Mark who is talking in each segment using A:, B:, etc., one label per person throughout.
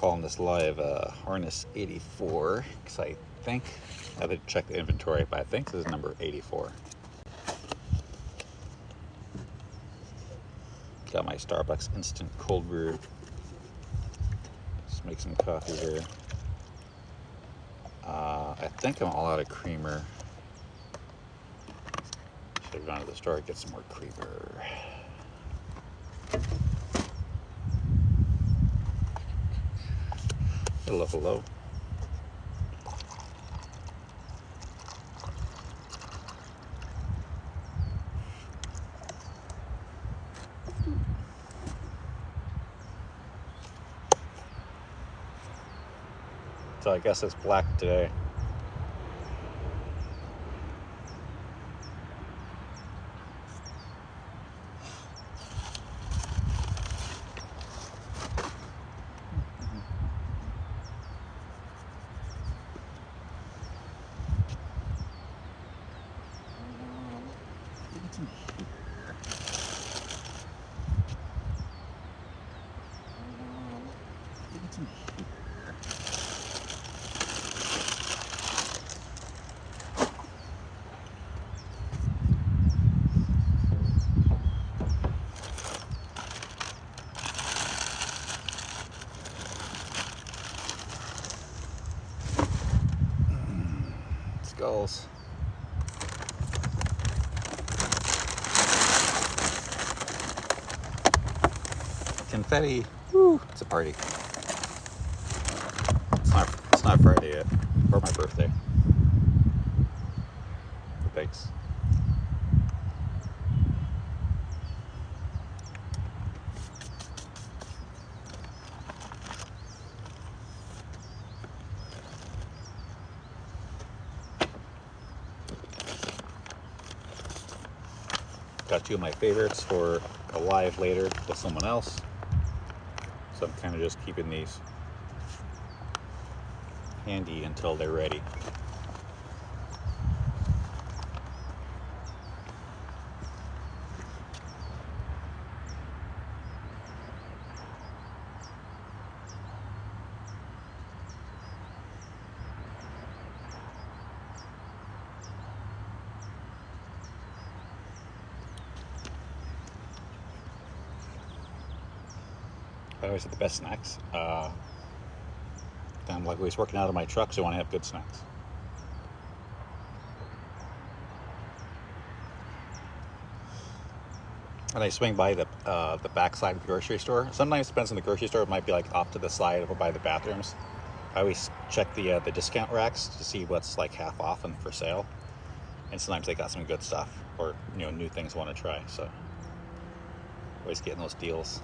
A: calling this live harness 84 because I think, I have to check the inventory, but I think this is number 84. Got my Starbucks instant cold brew. Just make some coffee here. I think I'm all out of creamer. Should have gone to the store and get some more creamer. Hello, hello. So I guess it's black today. Skulls. Confetti. Woo! It's a party. It's not Friday yet, or my birthday. But thanks. Got two of my favorites for a live later with someone else. So I'm kind of just keeping these handy until they're ready. I always have the best snacks. I'm like always working out of my truck, so I want to have good snacks. And I swing by the back side of the grocery store. Sometimes it depends on the grocery store. It might be like off to the side over by the bathrooms. I always check the discount racks to see what's like half off and for sale. And sometimes they got some good stuff or new things I want to try. So always getting those deals.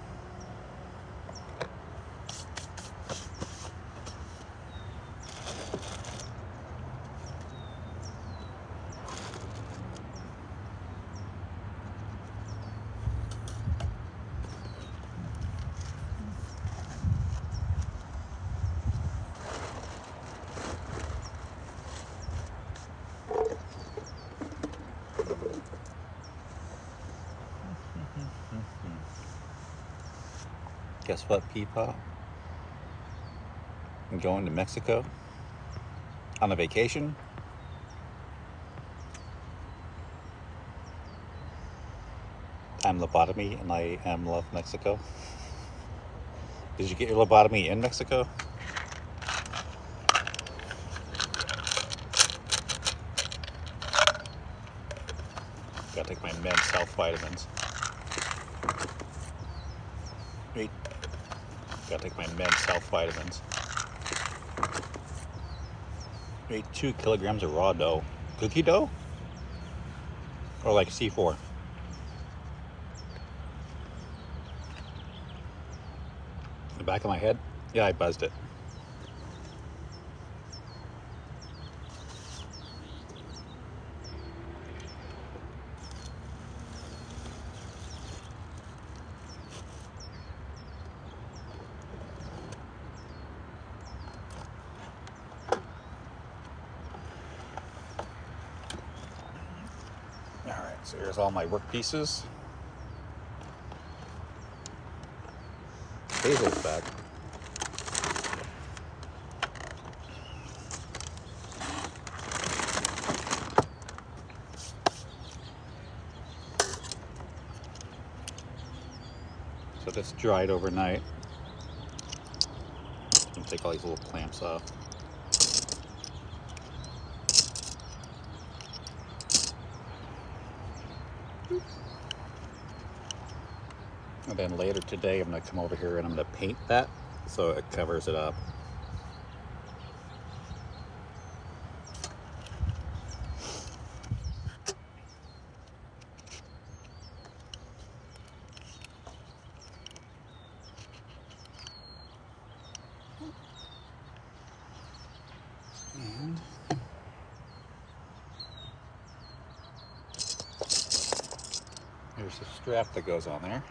A: Guess what, Peepaw? I'm going to Mexico on a vacation. I'm lobotomy and I am love Mexico. Did you get your lobotomy in Mexico? Gotta take my men's health vitamins. Wait. Gotta take my men's health vitamins. Ate 2 kilograms of raw dough. Cookie dough? Or like C4? The back of my head? Yeah, I buzzed it. Alright, so here's all my work pieces. Hazel's back. So this dried overnight. And take all these little clamps off. And then later today, I'm going to come over here and I'm going to paint that so it covers it up. And here's the strap that goes on there.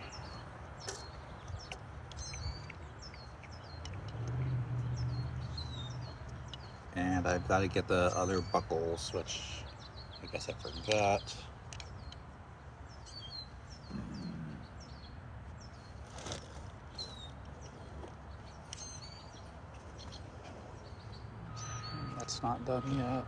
A: And I've got to get the other buckles, which I guess I forgot. That's not done yet.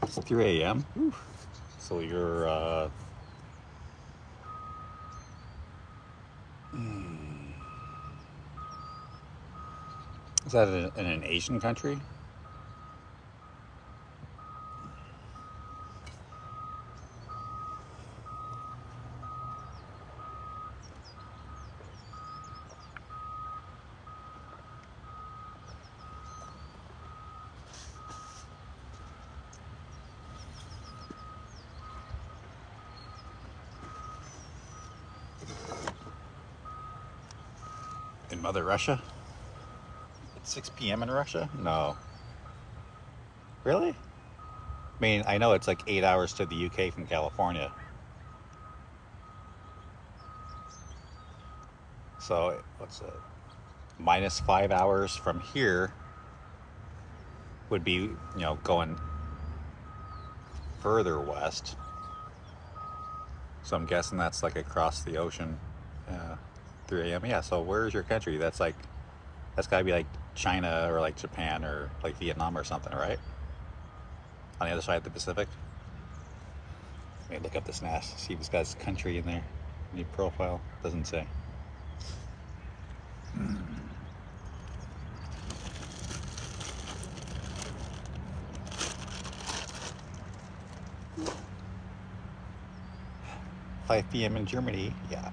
A: It's 3 a.m. So you're is that in an Asian country? In Mother Russia? It's 6 p.m. in Russia? No. Really? I mean, I know it's like 8 hours to the UK from California. So, what's it? Minus 5 hours from here would be, you know, going further west. So I'm guessing that's like across the ocean. 3 a.m. Yeah, so where's your country? That's like, that's gotta be like China or like Japan or like Vietnam or something, right? On the other side of the Pacific. Let me look up this NAS, see if it's got his country in there. Any profile? Doesn't say. 5 p.m. in Germany, yeah.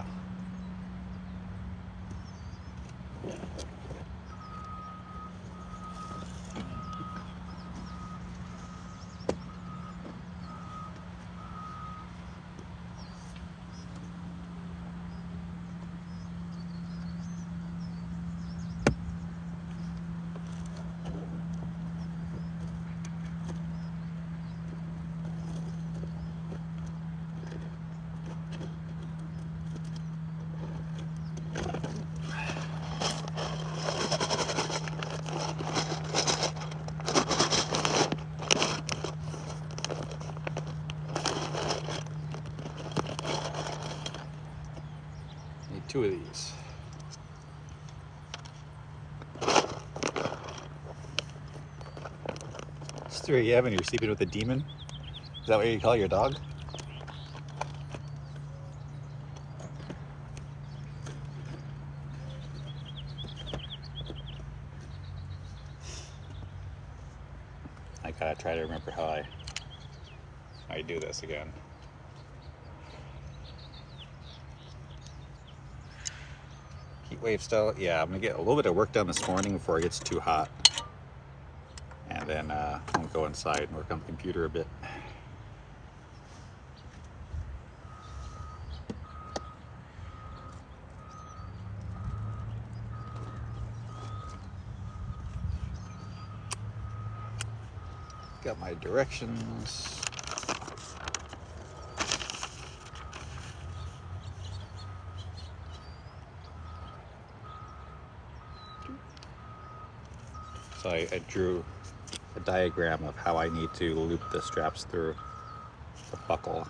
A: Need 2 of these. It's 3 a.m. and you're sleeping with a demon? Is that what you call your dog? I gotta try to remember how I do this again. Heat wave still? Yeah, I'm gonna get a little bit of work done this morning before it gets too hot. And then I'm gonna go inside and work on the computer a bit. Got my directions. So I drew a diagram of how I need to loop the straps through the buckle.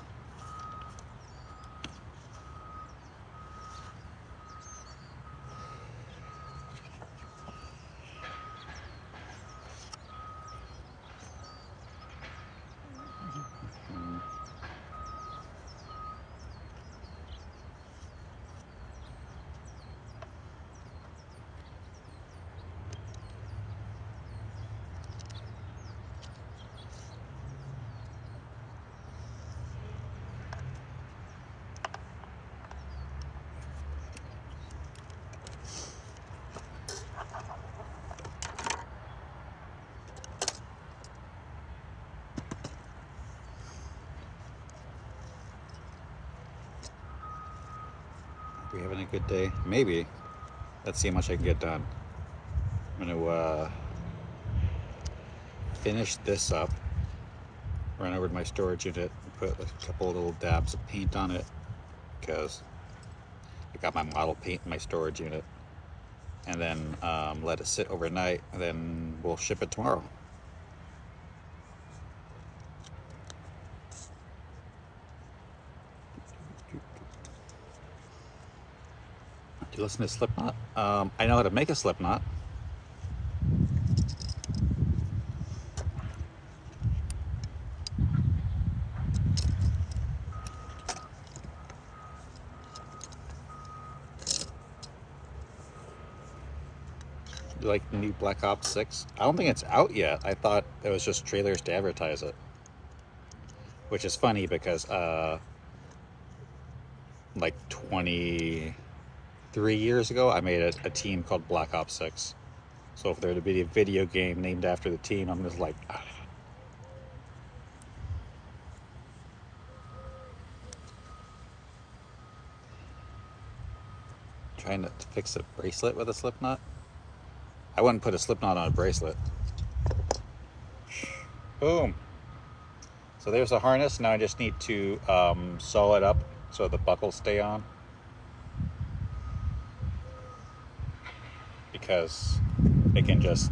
A: We having a good day? Maybe. Let's see how much I can get done. I'm gonna finish this up, run over to my storage unit, and put a couple of little dabs of paint on it because I got my model paint in my storage unit, and then let it sit overnight, and then we'll ship it tomorrow. Do you listen to Slipknot? I know how to make a Slipknot. You like the new Black Ops 6? I don't think it's out yet. I thought it was just trailers to advertise it. Which is funny because like 23 years ago, I made a team called Black Ops 6. So if there to be a video game named after the team, I'm just like, ah. Trying to fix a bracelet with a slip knot. I wouldn't put a slip knot on a bracelet. Boom. So there's a harness. Now I just need to sew it up so the buckles stay on. Because it can just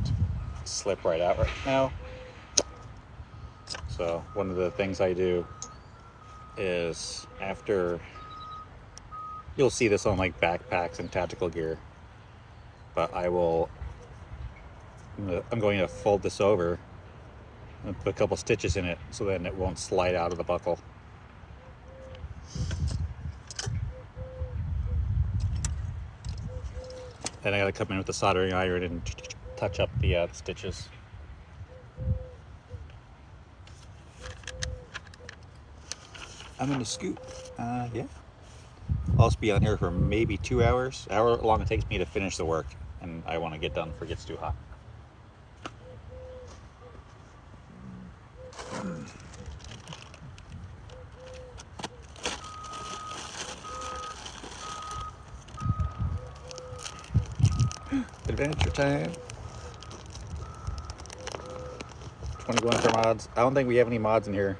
A: slip right out right now. So one of the things I do is after, you'll see this on like backpacks and tactical gear, but I'm going to fold this over and put a couple stitches in it so then it won't slide out of the buckle. Then I gotta come in with the soldering iron and touch up the stitches. I'm gonna scoot. Yeah. I'll just be on here for maybe 2 hours. However long it takes me to finish the work, and I want to get done before it gets too hot. Adventure time. 21 for mods. I don't think we have any mods in here.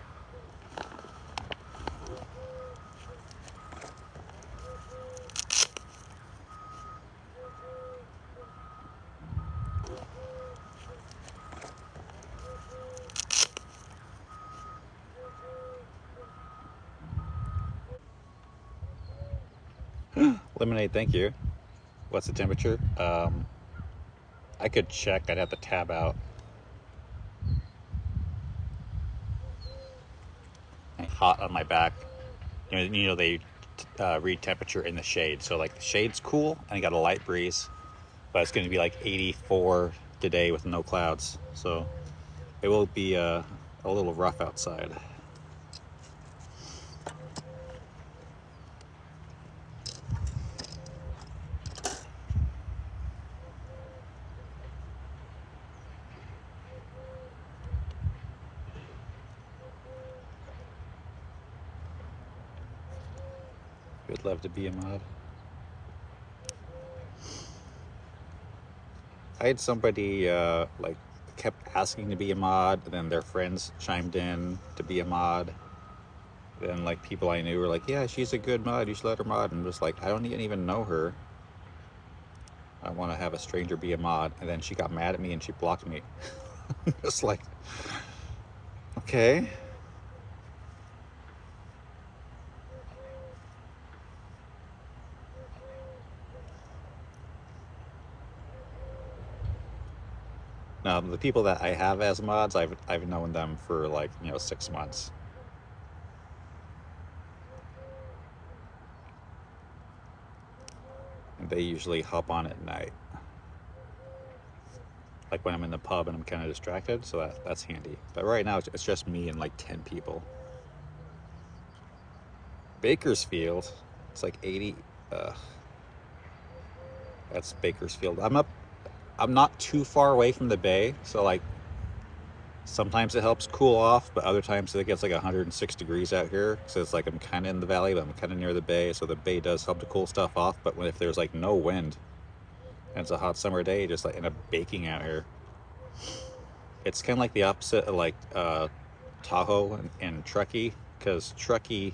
A: Lemonade, thank you. What's the temperature? I could check. I'd have to tab out. Hot on my back. You know they read temperature in the shade. So like the shade's cool and I got a light breeze, but it's going to be like 84 today with no clouds. So it will be a little rough outside. Would love to be a mod. I had somebody like kept asking to be a mod, and then their friends chimed in to be a mod. Then like people I knew were like, yeah, she's a good mod, you should let her mod. And I'm just like, I don't even know her. I want to have a stranger be a mod. And then she got mad at me and she blocked me. Just like, okay. Now the people that I have as mods, I've known them for like 6 months. And they usually hop on at night, like when I'm in the pub and I'm kind of distracted. So that's handy. But right now it's just me and like 10 people. Bakersfield, it's like 80. That's Bakersfield. I'm not too far away from the bay, so like sometimes it helps cool off, but other times it gets like 106 degrees out here. So it's like I'm kind of in the valley, but I'm kind of near the bay. So the bay does help to cool stuff off. But if there's like no wind and it's a hot summer day, you just like end up baking out here. It's kind of like the opposite of like Tahoe and Truckee, because Truckee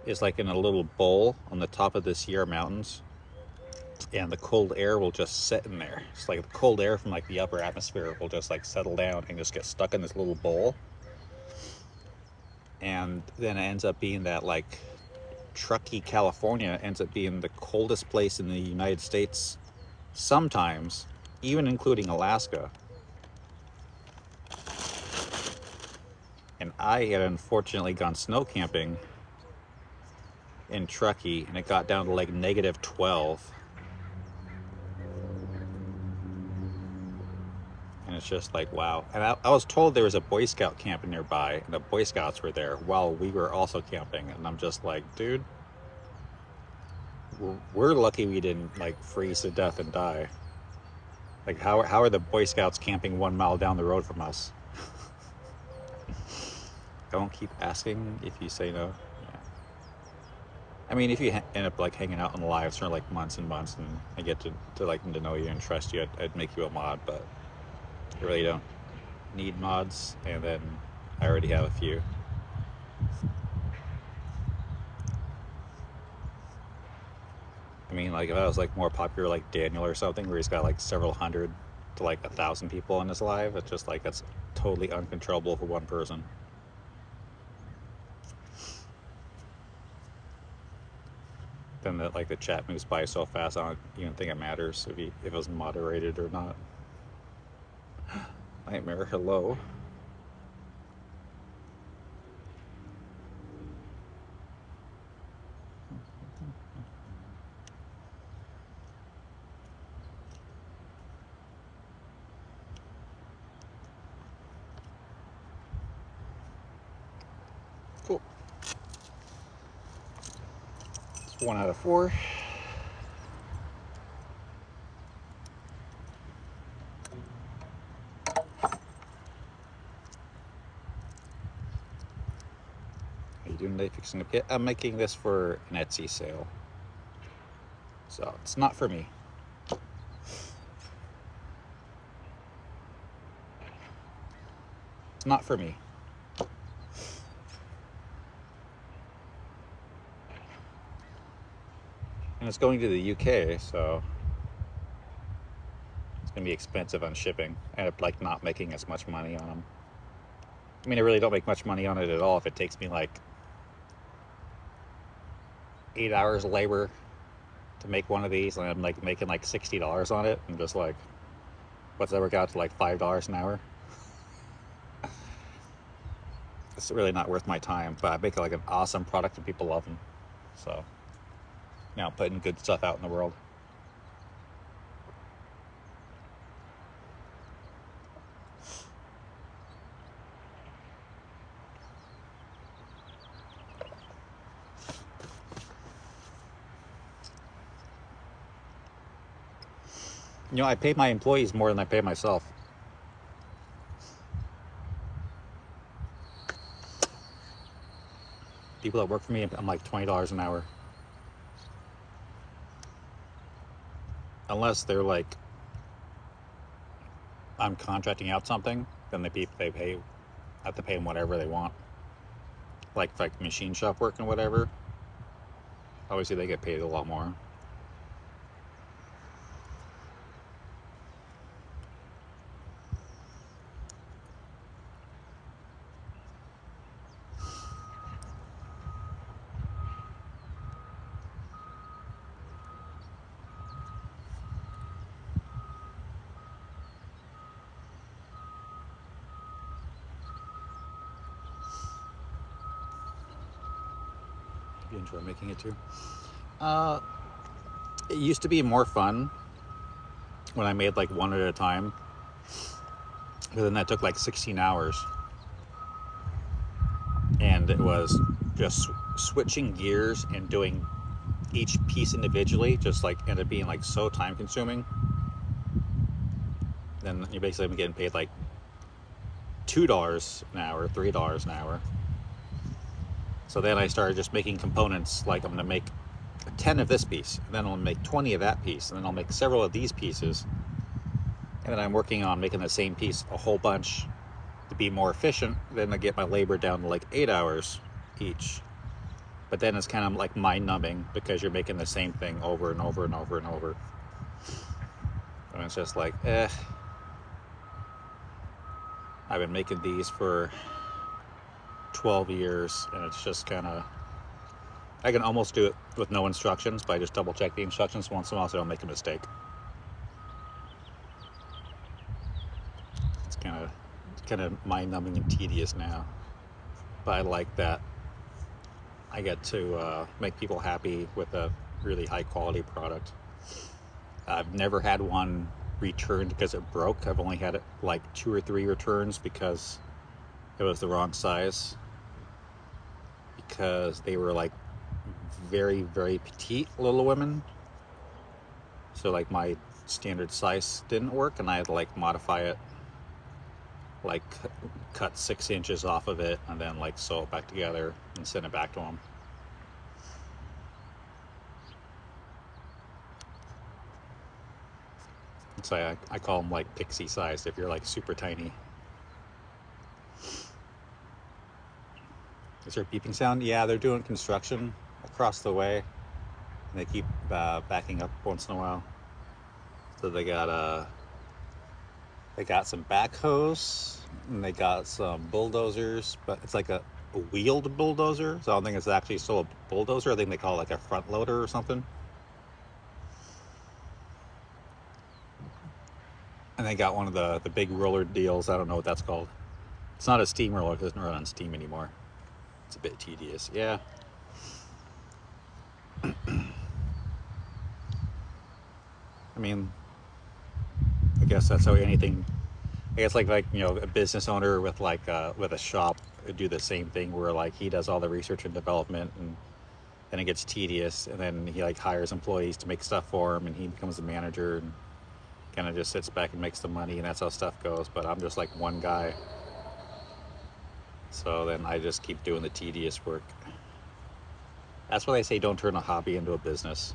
A: is like in a little bowl on the top of the Sierra Mountains, and the cold air will just sit in there. It's like the cold air from like the upper atmosphere will just like settle down and just get stuck in this little bowl. And then it ends up being that like Truckee, California ends up being the coldest place in the United States sometimes, even including Alaska. And I had unfortunately gone snow camping in Truckee and it got down to like -12. And it's just like, wow. And I was told there was a Boy Scout camp nearby, and the Boy Scouts were there while we were also camping. And I'm just like, dude, we're lucky we didn't like freeze to death and die. Like, how are the Boy Scouts camping 1 mile down the road from us? Don't keep asking if you say no. Yeah. I mean, if you end up like hanging out in the lives for like months and months, and I get to like to know you and trust you, I'd make you a mod, but I really don't need mods, and then I already have a few. I mean, like if I was like more popular, like Daniel or something, where he's got like several hundred to like 1,000 people in his live, it's just like that's totally uncontrollable for one person. Then the chat moves by so fast, I don't even think it matters if it was moderated or not. Nightmare, hello. Cool. It's 1 out of 4. Are you doing today? Fixing a pit? I'm making this for an Etsy sale, so it's not for me. It's not for me. And it's going to the UK, so it's gonna be expensive on shipping. I end up like not making as much money on them. I mean, I really don't make much money on it at all if it takes me like 8 hours of labor to make one of these, and I'm like making like $60 on it. I'm just like, what's that work out to like $5 an hour? It's really not worth my time, but I make like an awesome product and people love them. So, putting good stuff out in the world. I pay my employees more than I pay myself. People that work for me, I'm like $20 an hour. Unless they're like I'm contracting out something, then they pay, I have to pay them whatever they want. Like machine shop work and whatever. Obviously they get paid a lot more. You enjoy making it too. It used to be more fun when I made like one at a time, but then that took like 16 hours, and it was just switching gears and doing each piece individually just like ended up being like so time consuming. Then you basically getting paid like $2 an hour, $3 an hour. So then I started just making components, like I'm gonna make 10 of this piece, and then I'll make 20 of that piece, and then I'll make several of these pieces. And then I'm working on making the same piece a whole bunch to be more efficient. Then I get my labor down to like 8 hours each. But then it's kind of like mind numbing because you're making the same thing over and over and over and over. And it's just like, I've been making these for 12 years, and it's just kind of, I can almost do it with no instructions, but I just double check the instructions once in a while so I don't make a mistake. It's kind of mind-numbing and tedious now, but I like that I get to make people happy with a really high-quality product. I've never had one returned because it broke. I've only had it like 2 or 3 returns because it was the wrong size, because they were like very, very petite little women. So like my standard size didn't work, and I had to like modify it, like cut 6 inches off of it and then like sew it back together and send it back to them. So I call them like pixie sized if you're like super tiny. Is there a beeping sound? Yeah, they're doing construction across the way, and they keep backing up once in a while. So they got some backhoes, and they got some bulldozers, but it's like a wheeled bulldozer. So I don't think it's actually still a bulldozer. I think they call it like a front loader or something. And they got one of the big roller deals. I don't know what that's called. It's not a steam roller. It doesn't run on steam anymore. It's a bit tedious. Yeah. I mean, I guess that's how anything. I guess like you know, a business owner with like with a shop would do the same thing, where like he does all the research and development, and then it gets tedious, and then he like hires employees to make stuff for him, and he becomes the manager and kind of just sits back and makes the money, and that's how stuff goes. But I'm just like one guy, so then I just keep doing the tedious work. That's why they say don't turn a hobby into a business.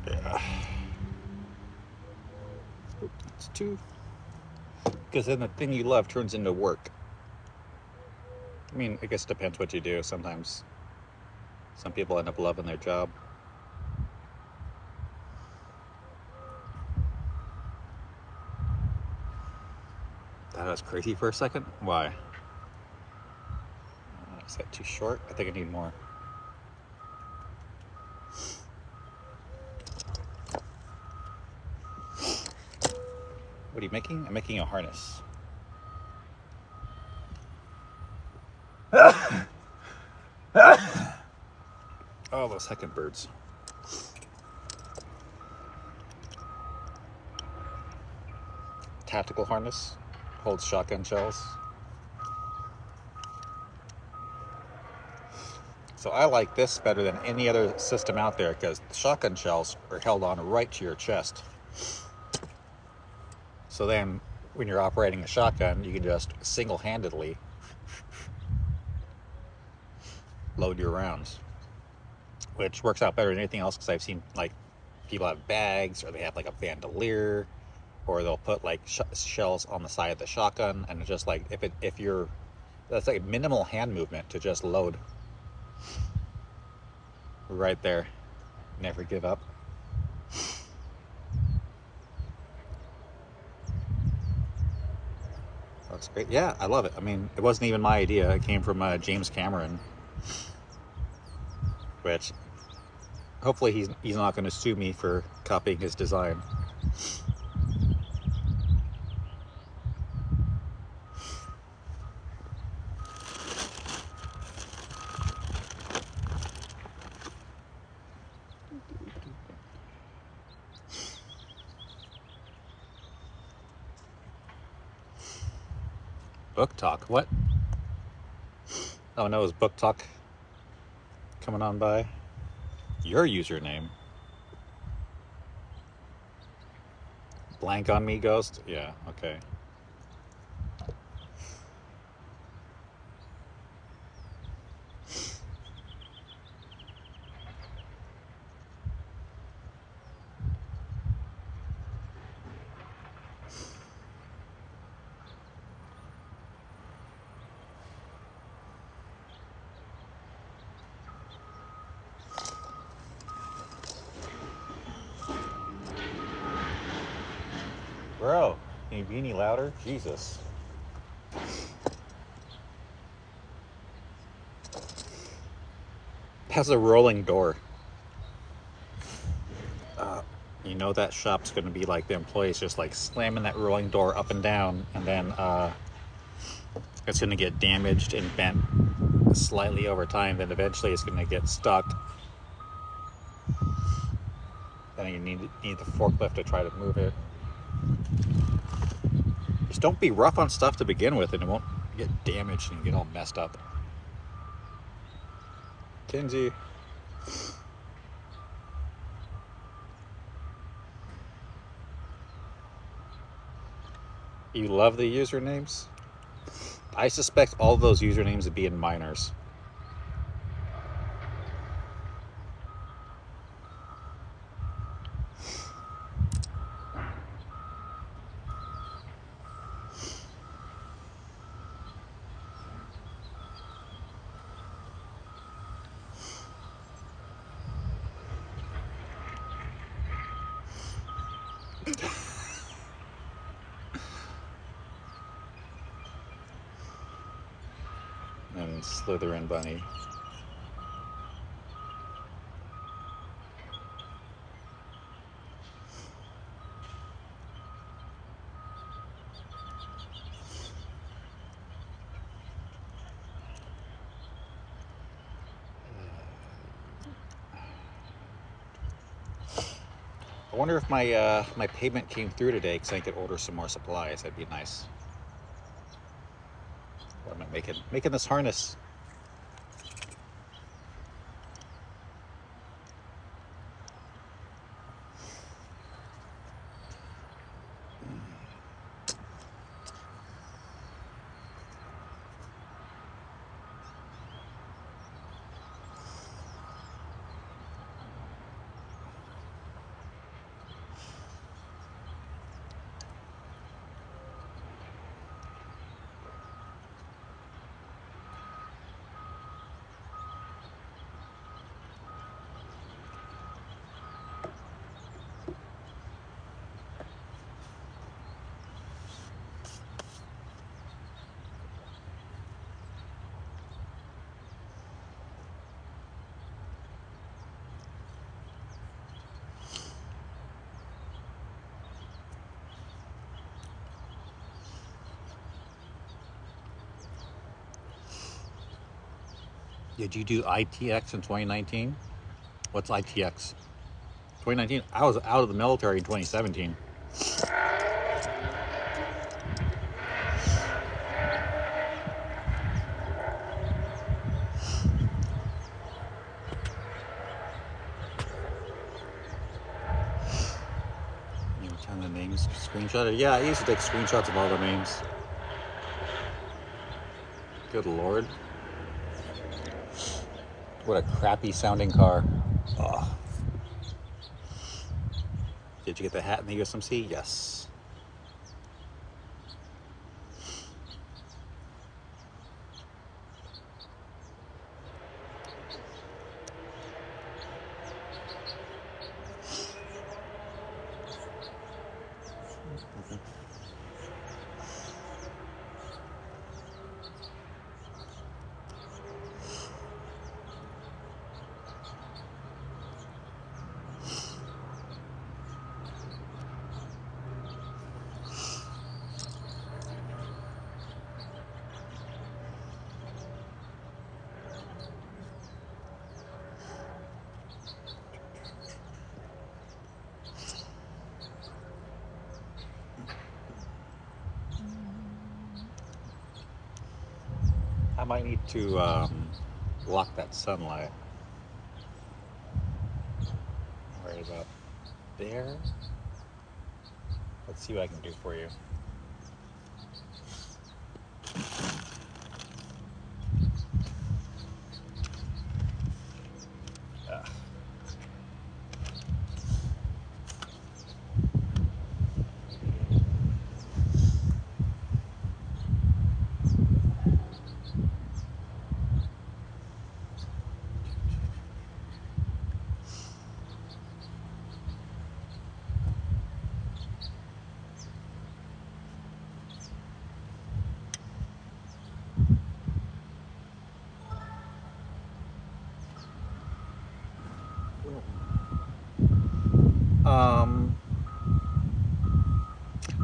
A: Yeah. It's too, because then the thing you love turns into work. I mean, I guess it depends what you do. Sometimes some people end up loving their job. That was crazy for a second. Why? Is that too short? I think I need more. What are you making? I'm making a harness. Oh, those heckin' birds. Tactical harness. Holds shotgun shells. So I like this better than any other system out there, because the shotgun shells are held on right to your chest. So then when you're operating a shotgun, you can just single-handedly load your rounds, which works out better than anything else because I've seen like people have bags, or they have like a bandolier, or they'll put like shells on the side of the shotgun, and it's just like if you're that's like minimal hand movement to just load right there. Never give up. That's great. Yeah, I love it. I mean, it wasn't even my idea. It came from James Cameron, which hopefully he's not going to sue me for copying his design. Book talk? What? Oh no, is book talk coming on by? Your username? Blank on me, ghost? Yeah, okay. Bro, can you be any louder? Jesus. That's a rolling door. You know that shop's going to be like the employees just like slamming that rolling door up and down, and then it's going to get damaged and bent slightly over time. Then eventually it's going to get stuck. Then you need the forklift to try to move it. Just don't be rough on stuff to begin with, and it won't get damaged and get all messed up. Kinsey. You love the usernames? I suspect all those usernames would be in minors. And Slytherin Bunny. I wonder if my payment came through today, because I could order some more supplies. That'd be nice. What am I making? Making this harness. Did you do ITX in 2019? What's ITX? 2019? I was out of the military in 2017. Every time the names screenshotted. Yeah, I used to take screenshots of all the names. Good Lord. What a crappy sounding car. Ugh. Did you get the hat in the USMC? Yes. I might need to block that sunlight. Right about there. Let's see what I can do for you.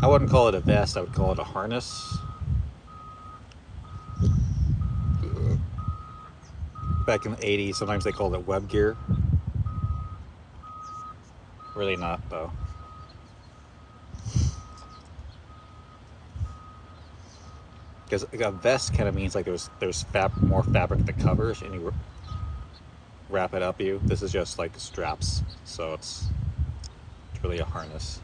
A: I wouldn't call it a vest, I would call it a harness. Back in the 80s, sometimes they called it web gear. Really not, though. Because a vest kind of means like there's more fabric that covers, and you wrap it up you. This is just like straps, so it's really a harness.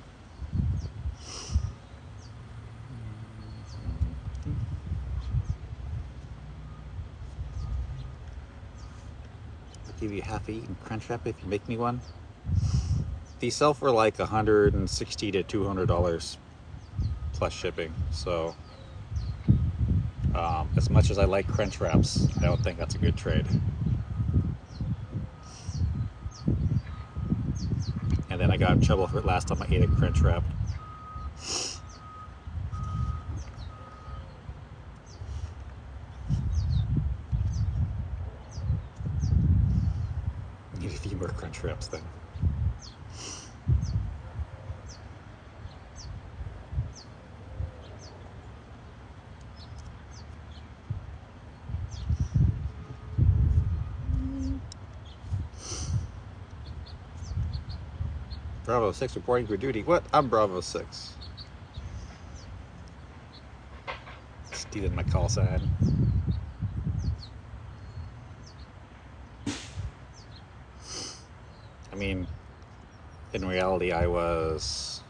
A: I'll give you half a eaten crunch wrap if you make me one. These sell for like $160 to $200 plus shipping. So as much as I like crunch wraps, I don't think that's a good trade. And then I got in trouble for it last time I ate a crunch wrap. Need a few more crunch wraps then. Bravo 6 reporting for duty. What? I'm Bravo 6. Stealing my call sign. I mean, in reality, I was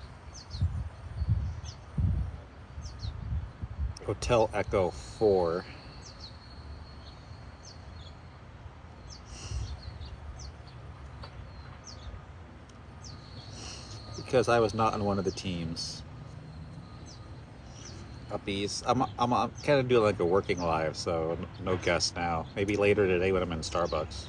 A: Hotel Echo 4. Because I was not on one of the teams. Uppies. I'm kind of doing like a working live, so no guests now. Maybe later today when I'm in Starbucks.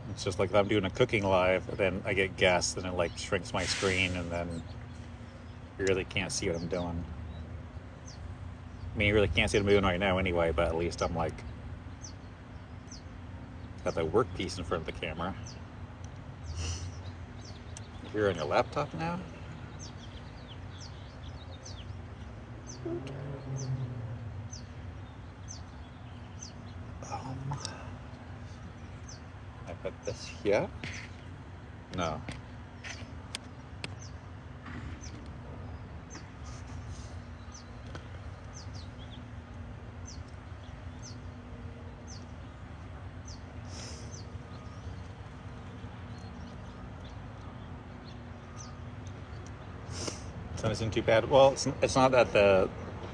A: It's just like if I'm doing a cooking live, then I get guests, and it like shrinks my screen, and then you really can't see what I'm doing. I mean, you really can't see what I'm doing right now anyway, but at least I'm like got the workpiece in front of the camera. You're on your laptop now? I put this here? No. Sun isn't too bad. Well, it's not that the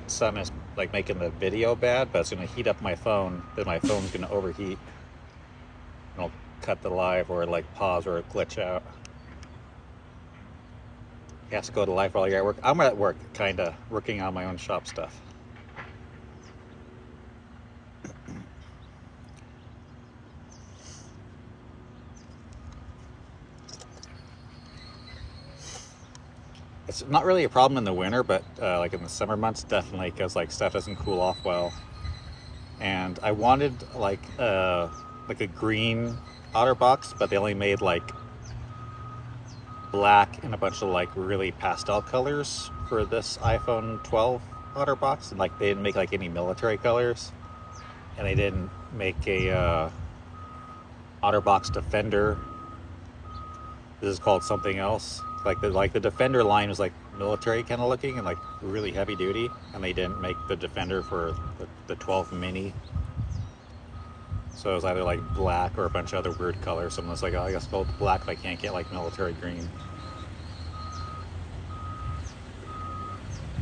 A: sun is like making the video bad, but it's going to heat up my phone. Then my phone's going to overheat. And I'll cut the live or like pause or glitch out. You have to go to live while you're at work. I'm at work, kind of working on my own shop stuff. It's not really a problem in the winter, but like in the summer months, definitely, because like stuff doesn't cool off well. And I wanted like a green OtterBox, but they only made like black and a bunch of like really pastel colors for this iPhone 12 OtterBox, and like they didn't make like any military colors, and they didn't make a OtterBox Defender. This is called something else. Like the Defender line was like military kind of looking and like really heavy duty, and they didn't make the Defender for the 12 mini. So it was either like black or a bunch of other weird colors. Someone's like, oh, I guess go with black if I can't get like military green.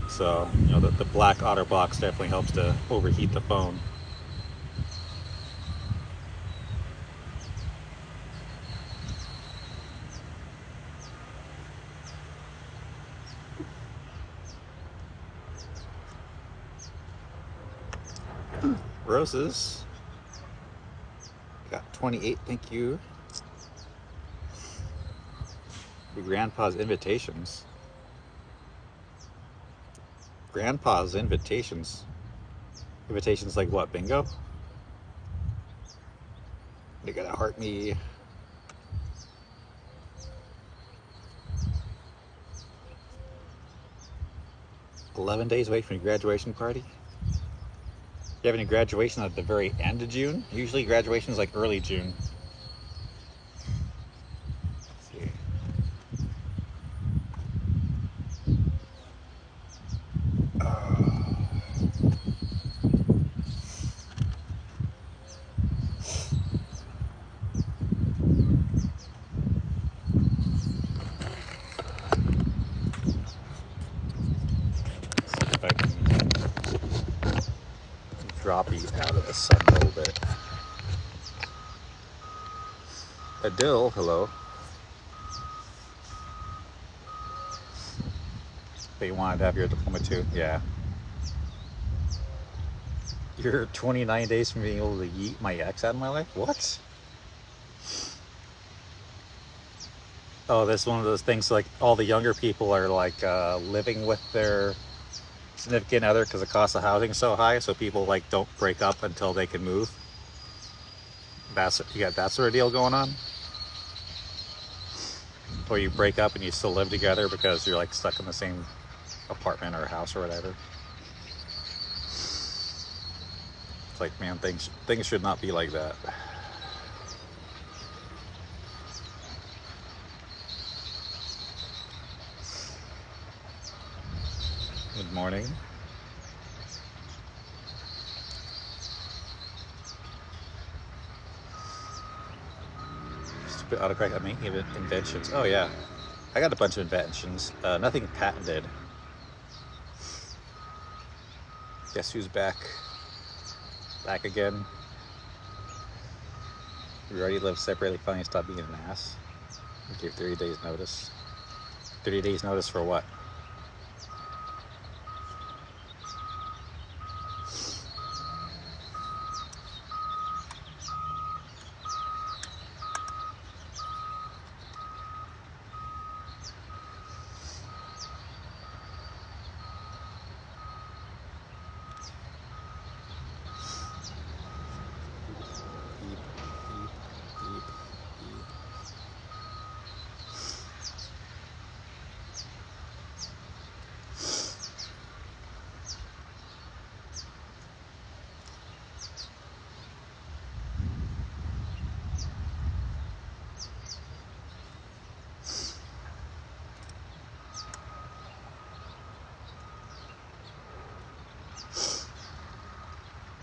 A: So, you know, the black OtterBox definitely helps to overheat the phone. Roses. Got 28, thank you. Your grandpa's invitations. Grandpa's invitations. Invitations like what, bingo? They gotta heart me. "11 days away from your graduation party." You have any graduation at the very end of June? Usually graduation is like early June. Let's see. See if I can drop you out of the sun a little bit. Adil, hello. But you wanted to have your diploma too? Yeah. You're 29 days from being able to yeet my ex out of my life? What? Oh, that's one of those things like all the younger people are like living with their significant other because the cost of housing is so high, so people like don't break up until they can move. You got that sort of deal going on? Or you break up and you still live together because you're like stuck in the same apartment or house or whatever. It's like, man, things should not be like that. Good morning. Stupid autocorrect. I mean, even inventions. Oh yeah, I got a bunch of inventions. Nothing patented. Guess who's back? Back again. We already lived separately. Finally, stop being an ass. We gave 30 days notice. 30 days notice for what?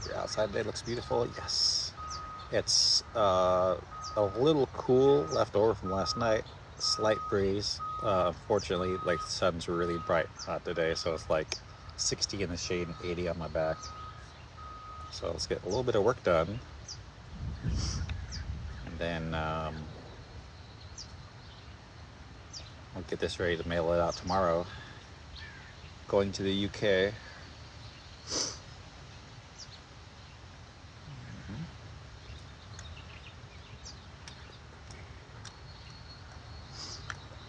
A: Your outside day looks beautiful. Yes. It's a little cool left over from last night. Slight breeze. Unfortunately, like the sun's really bright today, so it's like 60 in the shade and 80 on my back. So let's get a little bit of work done, and then I'll get this ready to mail it out tomorrow. Going to the UK.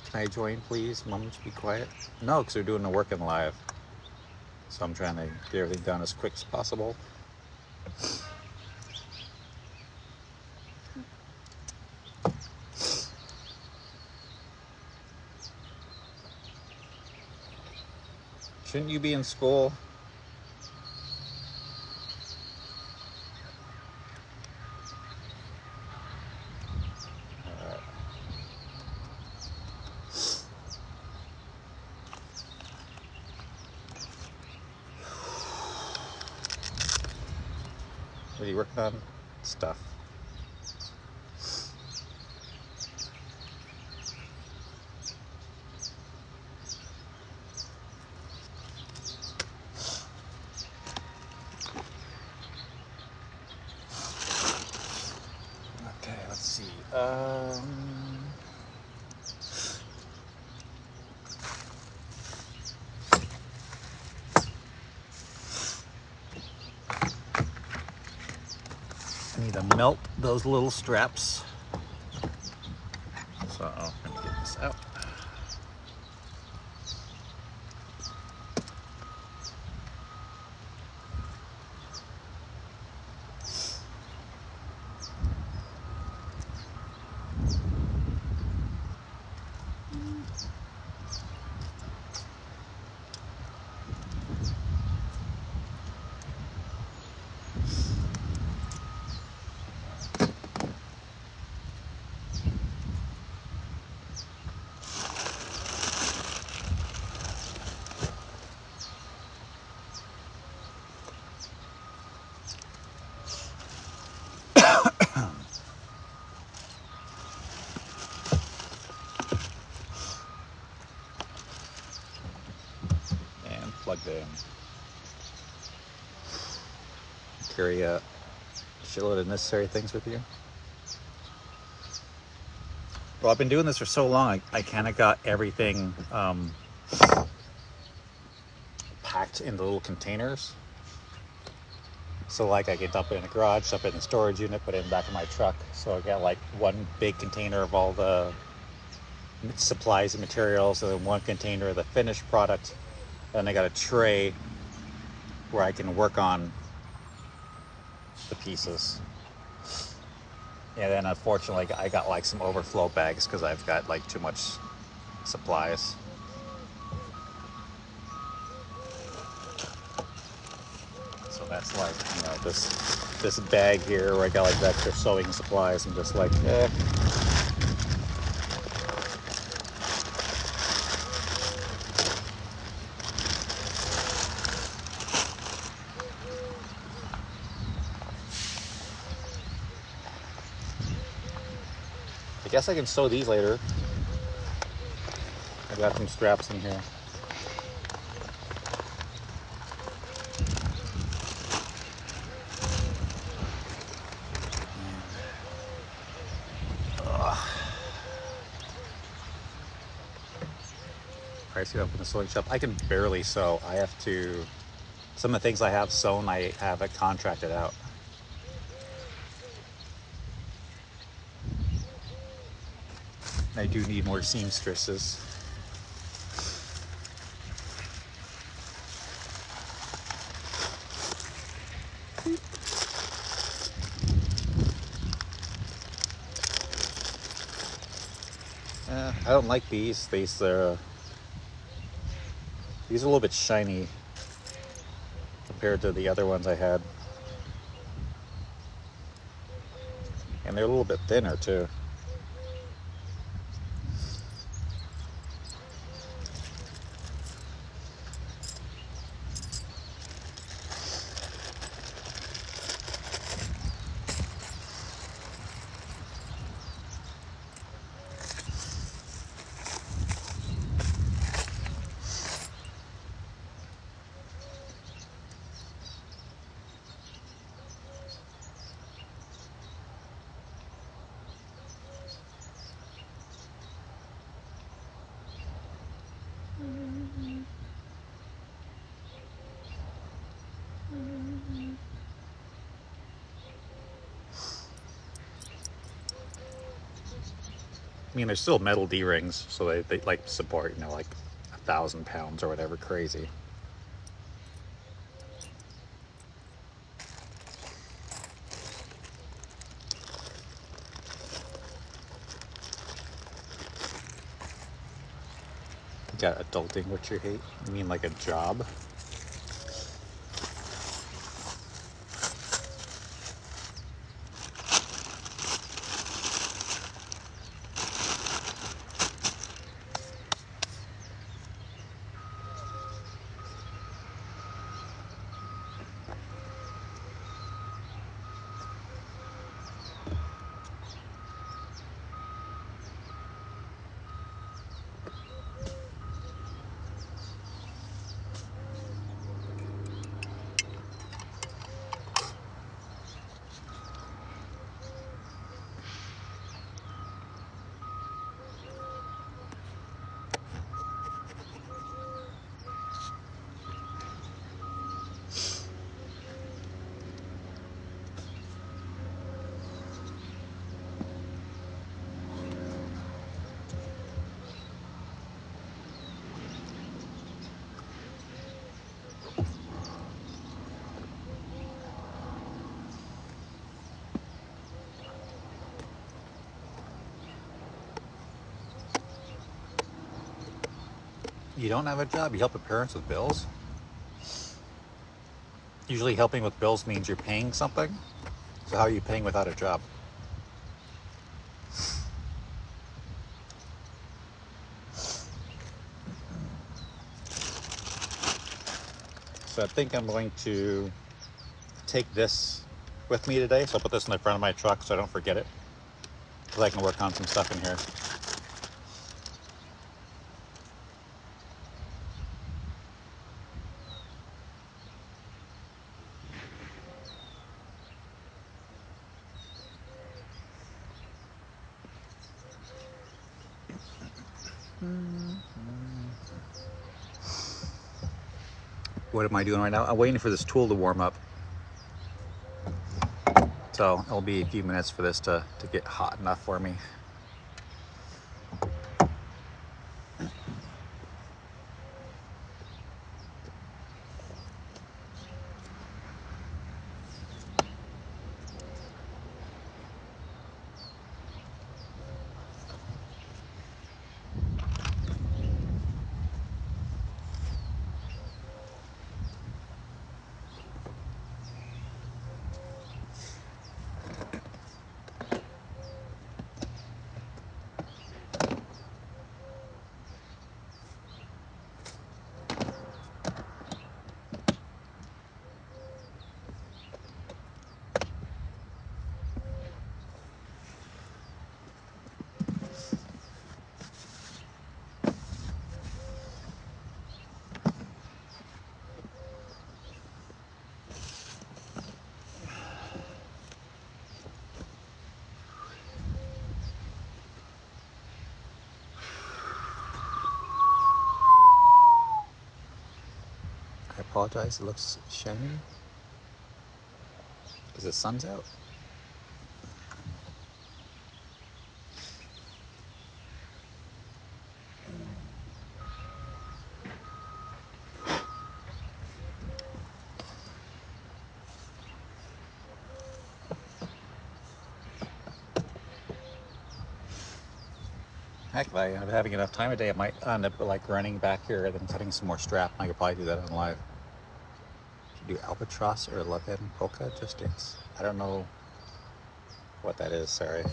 A: Can I join, please? Mom, to be quiet. No, because they're doing the work in live. So I'm trying to get everything done as quick as possible. Shouldn't you be in school? What are you working on? Stuff. Okay, let's see. I need to melt those little straps. So let me get this out. And plug them in. Carry a shitload of necessary things with you. Well, I've been doing this for so long, I kind of got everything packed into little containers. So like I can dump it in the garage, dump it in the storage unit, put it in the back of my truck. So I got like one big container of all the supplies and materials, and then one container of the finished product. And I got a tray where I can work on the pieces. And then unfortunately I got like some overflow bags because I've got like too much supplies. So that's like, you know, this bag here where I got like extra sewing supplies. I'm just like, I guess I can sew these later. I got some straps in here. Pricey up in the sewing shop. I can barely sew. I have to. Some of the things I have sewn, I have it contracted out. I do need more seamstresses. I don't like these. These are a little bit shiny compared to the other ones I had. And they're a little bit thinner too. I mean, they're still metal D-rings, so they like support, you know, like 1,000 pounds or whatever crazy. You got adulting what you hate? You mean like a job? You don't have a job? You help your parents with bills? Usually helping with bills means you're paying something. So how are you paying without a job? So I think I'm going to take this with me today. So I'll put this in the front of my truck so I don't forget it. Because I can work on some stuff in here. What am I doing right now? I'm waiting for this tool to warm up. So it'll be a few minutes for this to get hot enough for me. I apologize, it looks shiny because the sun's out. Heck, if I'm having enough time today, I might end up like running back here and then cutting some more strap. I could probably do that on live. Should do albatross or Levin polka just dance. I don't know what that is, sorry.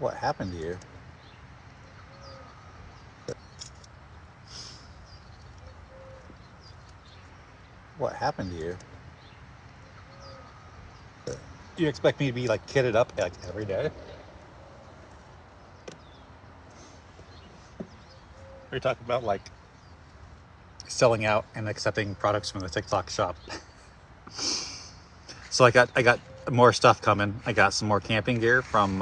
A: What happened to you? What happened to you? Do you expect me to be like kitted up like every day? We're talking about like selling out and accepting products from the TikTok shop. So I got more stuff coming. I got some more camping gear from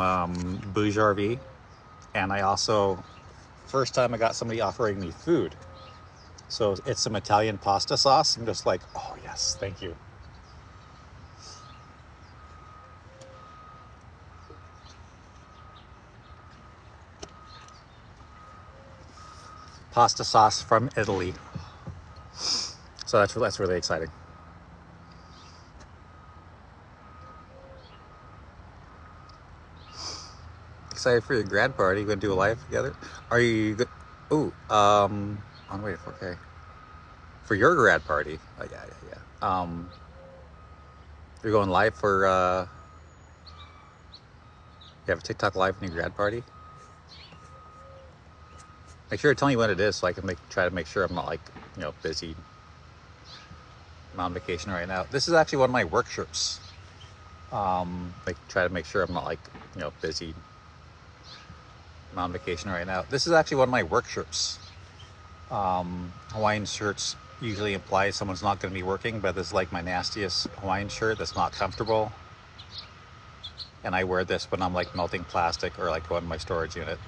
A: Bouge RV, and I also first time I got somebody offering me food. So it's some Italian pasta sauce. I'm just like, oh yes, thank you. Pasta sauce from Italy. So that's really exciting. Excited for your grad party. You gonna do a live together? Are you good? Ooh, on the way to 4K. For your grad party. Oh, yeah. You're going live for you have a TikTok live in your grad party? Make sure to tell me when it is so I can try to make sure I'm not like, busy. I'm on vacation right now. This is actually one of my work shirts. Try to make sure I'm not like, busy. I'm on vacation right now. This is actually one of my work shirts. Hawaiian shirts usually imply someone's not going to be working, but this is like my nastiest Hawaiian shirt that's not comfortable. And I wear this when I'm like melting plastic or like going to my storage unit.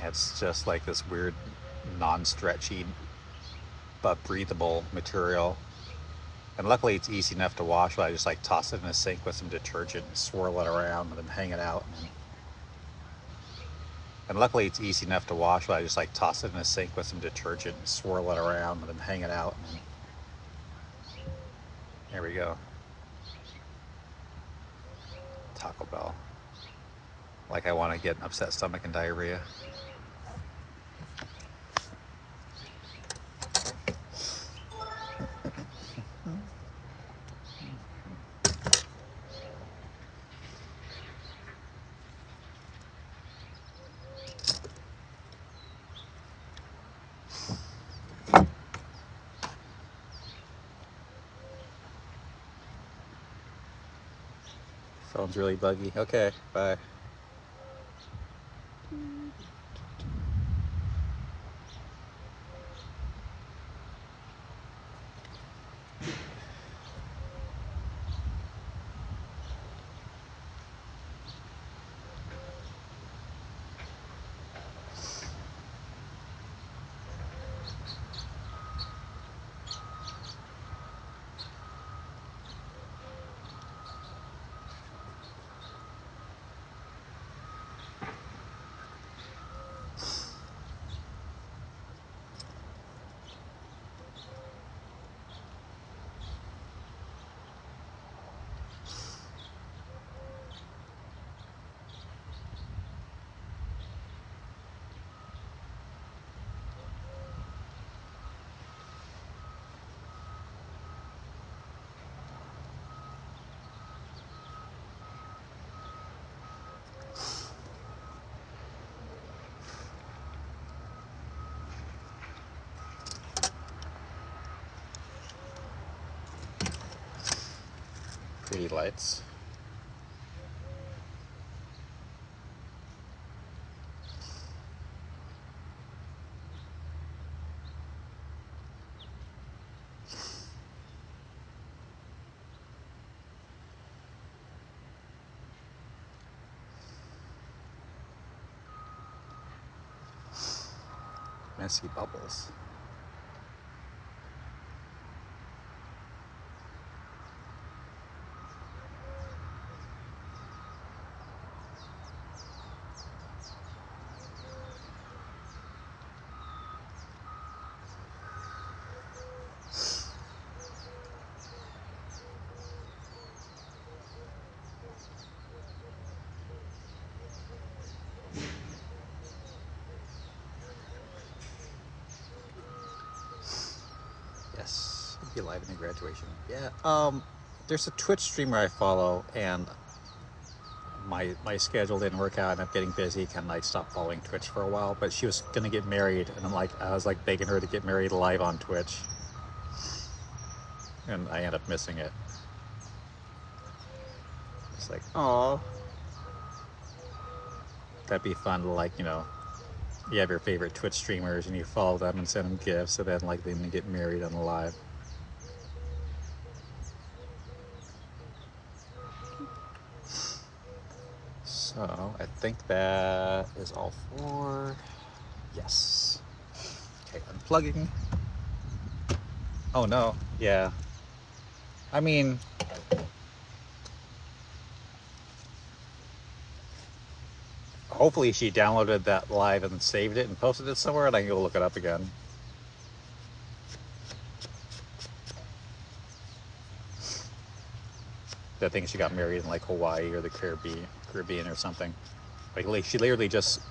A: It's just like this weird non-stretchy but breathable material. And luckily it's easy enough to wash, but I just like toss it in a sink with some detergent and swirl it around and then hang it out. And luckily it's easy enough to wash, but I just like toss it in a sink with some detergent and swirl it around and then hang it out. There we go. Taco Bell. Like I want to get an upset stomach and diarrhea. Phone's really buggy. Okay, bye. Pretty lights. Messy bubbles. Yes, it'd be live in your graduation. Yeah. There's a Twitch streamer I follow, and my schedule didn't work out, and I'm getting busy. Kind of like stopped following Twitch for a while. But she was gonna get married, and I was like begging her to get married live on Twitch, and I ended up missing it. It's like, oh, that'd be fun to like, you have your favorite Twitch streamers and you follow them and send them gifts, and then like them get married on the live. So I think that is all for Yes. Okay, unplugging. Oh no, yeah. I mean, hopefully she downloaded that live and saved it and posted it somewhere and I can go look it up again. I think she got married in like Hawaii or the Caribbean or something. Like she literally just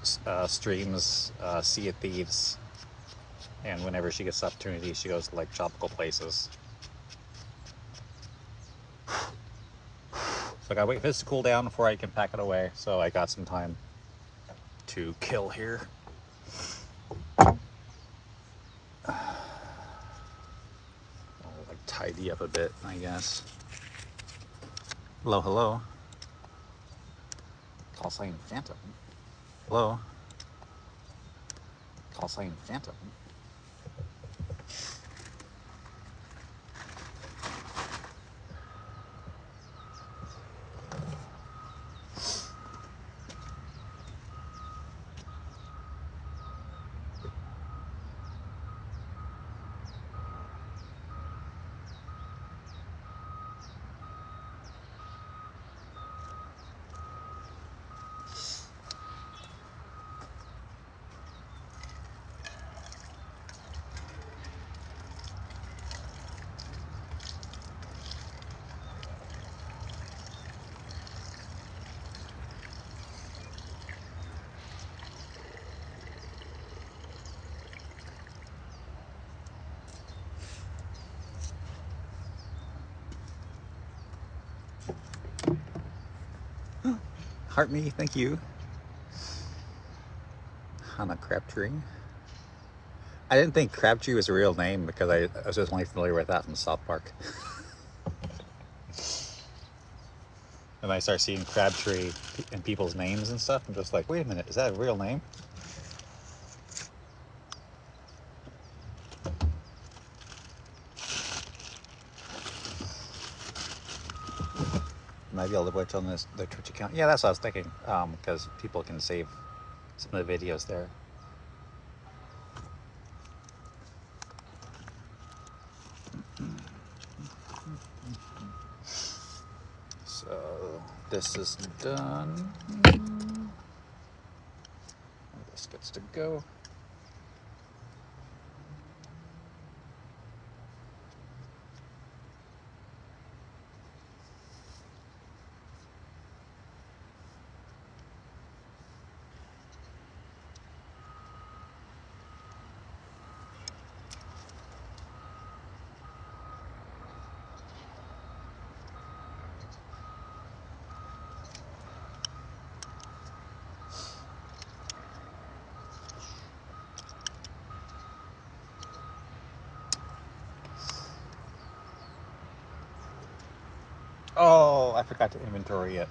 A: streams Sea of Thieves, and whenever she gets the opportunity, she goes to like tropical places. So I gotta wait for this to cool down before I can pack it away. So I got some time to kill here. I'll like tidy up a bit, I guess. Hello, hello. Call sign Phantom. Hello. Call sign Phantom. Heart me, thank you. Hannah Crabtree. I didn't think Crabtree was a real name because I was just only familiar with that from South Park. And I start seeing Crabtree in people's names and stuff, I'm just like, wait a minute, is that a real name? Might be able to watch on their Twitch account. Yeah, that's what I was thinking, because people can save some of the videos there. So this is done. This gets to go. Oh, I forgot to inventory it.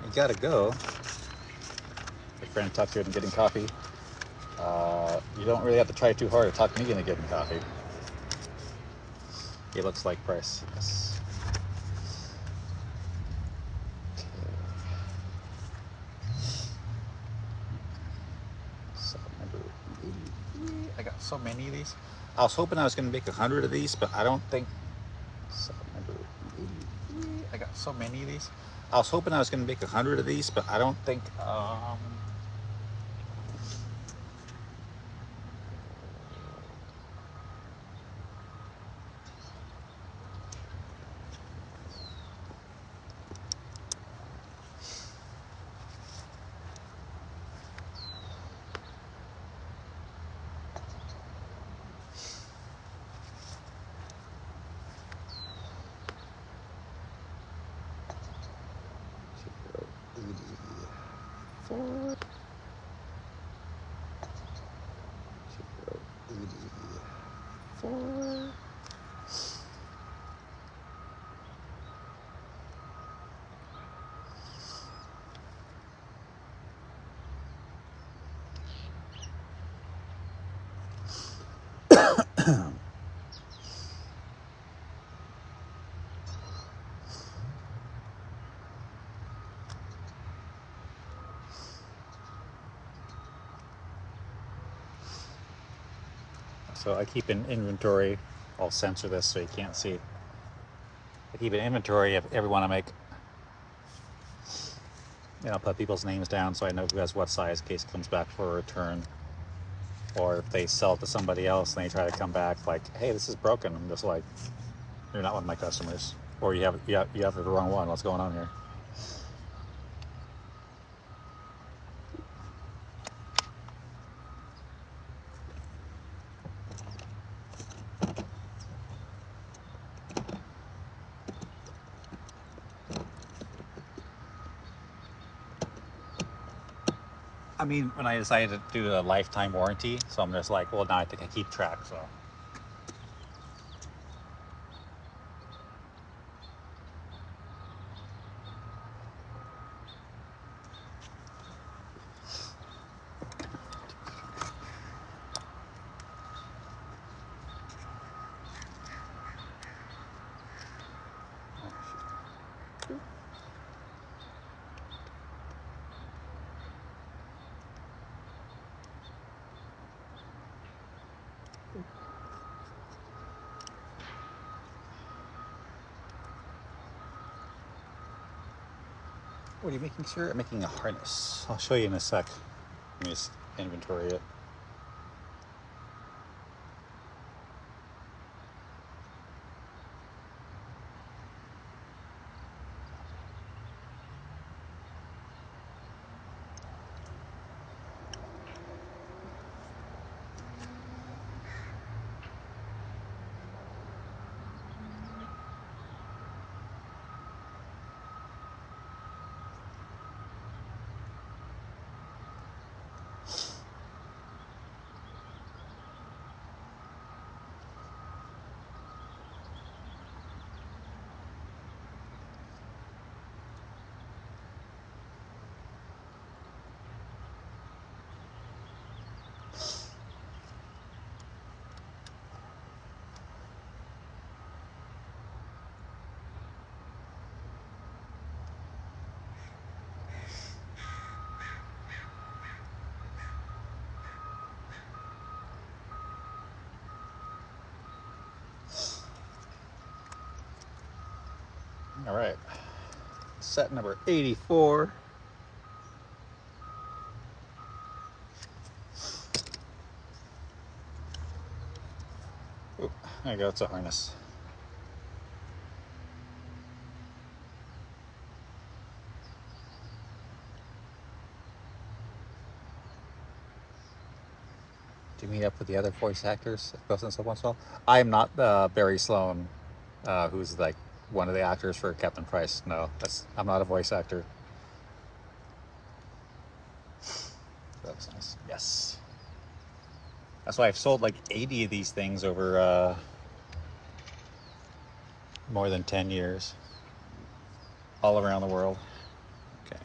A: You gotta go. Your friend talked you into getting coffee. You don't really have to try too hard to talk me into getting coffee. It looks like price. Yes. So number 83. I got so many of these. I was hoping I was going to make 100 of these, but I don't think. So number 83. I got so many of these. I was hoping I was going to make 100 of these, but I don't think. So I keep an inventory. I'll censor this so you can't see. I keep an inventory of everyone I make. And I'll put people's names down so I know who has what size in case it comes back for a return. Or if they sell it to somebody else and they try to come back like, hey, this is broken. I'm just like, you're not one of my customers. Or you have the wrong one. What's going on here? I mean, when I decided to do a lifetime warranty, so I'm just like, well, now I think I keep track, so. What are you making, sir? I'm making a harness. I'll show you in a sec. Let me just inventory it. All right. Set number 84. Oop, there you go. It's a harness. Do you meet up with the other voice actors once in a while? I am not Barry Sloan, who's like one of the actors for Captain Price. No, I'm not a voice actor. That was nice. Yes. That's why I've sold like 80 of these things over more than 10 years, all around the world. Okay.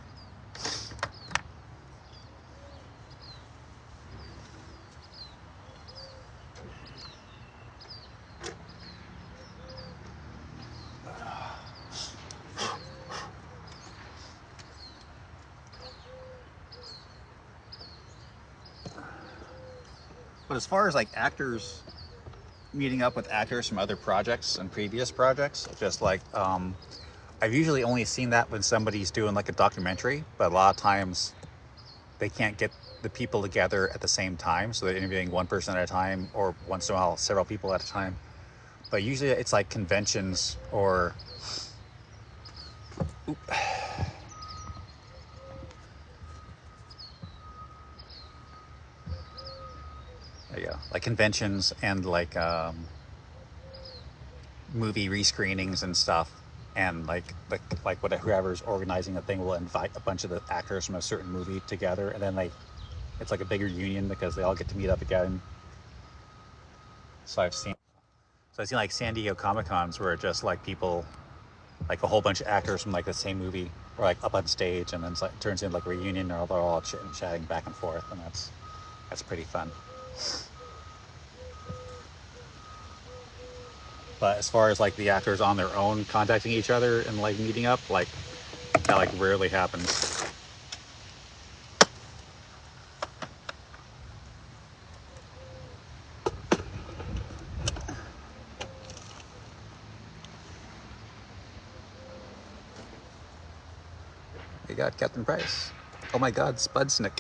A: But as far as like actors, meeting up with actors from other projects and previous projects, just like I've usually only seen that when somebody's doing like a documentary, but a lot of times they can't get the people together at the same time, so they're interviewing one person at a time, or once in a while several people at a time. But usually it's like conventions or there you go, like conventions and like movie rescreenings and stuff, and like whoever's organizing the thing will invite a bunch of the actors from a certain movie together, and then it's like a bigger union because they all get to meet up again. So I've seen like San Diego Comic Cons where just like people, like a whole bunch of actors from like the same movie or like up on stage, and then it turns into like a reunion, or they're all chatting back and forth, and that's pretty fun. But as far as like the actors on their own contacting each other and like meeting up, like that like rarely happens. We got Captain Price. Oh my God, Spudsnick.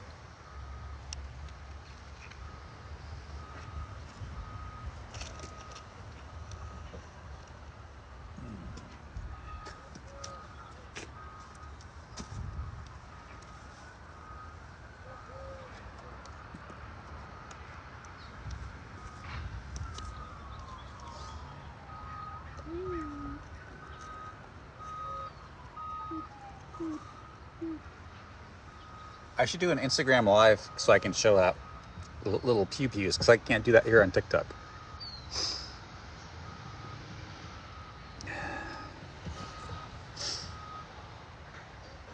A: I should do an Instagram live so I can show out little pew pews, because I can't do that here on TikTok.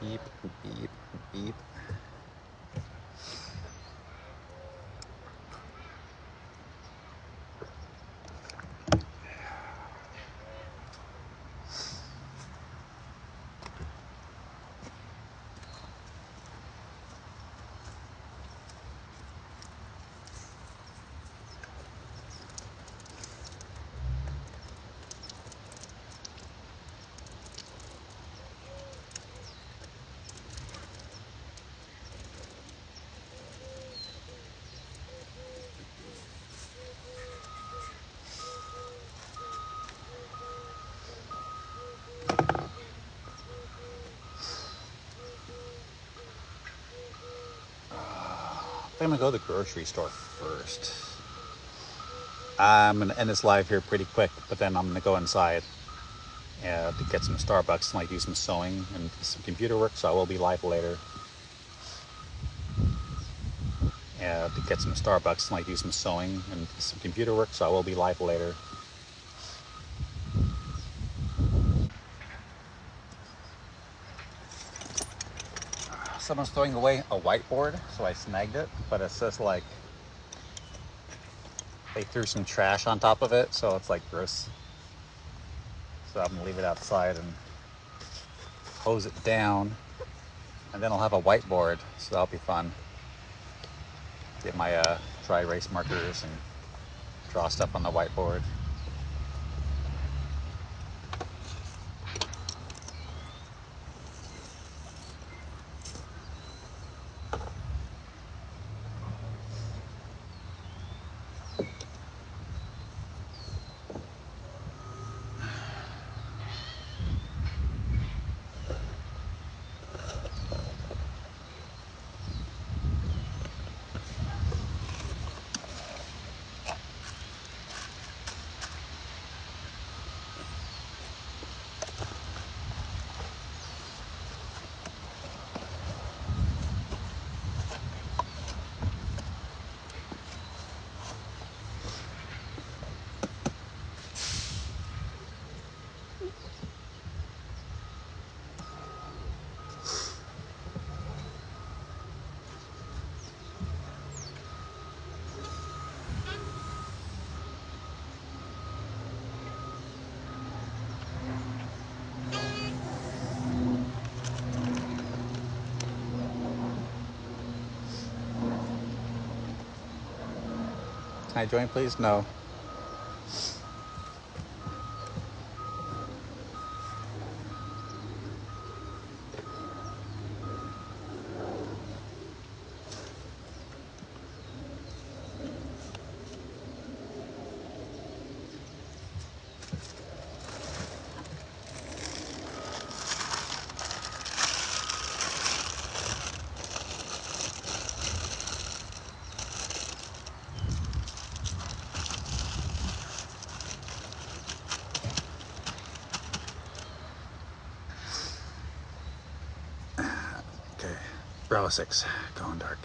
A: Beep, beep, beep. I'm gonna go to the grocery store first. I'm gonna end this live here pretty quick, but then I'm gonna go inside to get some Starbucks and like do some sewing and some computer work, so I will be live later. To get some Starbucks and like do some sewing and some computer work, so I will be live later. Someone's throwing away a whiteboard, so I snagged it, but it says like they threw some trash on top of it, so it's like gross. So I'm gonna leave it outside and hose it down, and then I'll have a whiteboard, so that'll be fun. Get my dry erase markers and draw stuff on the whiteboard. Can I join, please? No. Okay. Bravo 6, going dark.